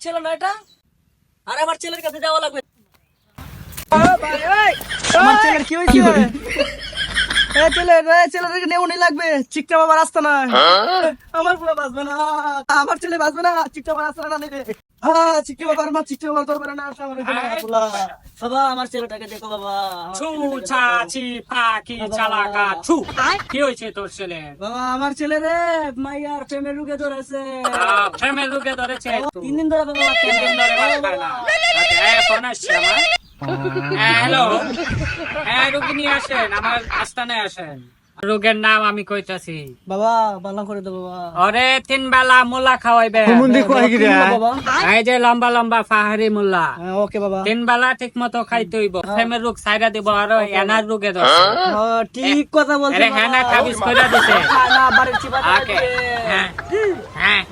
ছেলে না এটা? আরে আমার ছেলের কাছে যাওয়া লাগবে। আমার ছেলের কি হয়েছে? ছেলেদেরকে নেউনি লাগবে, চিকটা বাবা রাস্তা না। আমার পুরো বাঁচবে না, আমার ছেলে বাঁচবে না, চিকটা বাবা রাস্তা না নিলে। চিকটা বাবার মা, চিকটা বাবার দরবারে না আসা আমার পোলা। বাবা আমার ছেলেটাকে দেখো বাবা। ছু ছাচি ফাকি চালাকা ছু। কি হয়েছে তোর ছেলে? বাবা আমার ছেলে রে মাইয়ার প্রেমের রোগে ধরেছে। প্রেমের রোগে ধরেছে? 3 দিন ধরে বাবা 3 দিন ধরে ভাত খায় না। আচ্ছা, ফোন আসছে আমার। হ্যালো, রোগী নিয়ে আসেন, আমার আস্তানায় আসেন। রোগের নাম আমি কইতাছি। বাবা ভালো করে দেবো বাবা। ওরে 3 বেলা মুলা খাওয়াইবে। বাবা এই যে লম্বা লম্বা পাহাড়ি মুলা। ওকে বাবা। 3 বেলা ঠিক মতো খাইতে হইব। প্রেমের রোগ সাইরা দিব আর এনার রোগে ধরছে। ঠিক কথা বলছেন আরে বাবা। হ্যাঁ না খাবিস কইরা দিছে। না বাড়ির চিপা ওকে, হ্যাঁ হ্যাঁ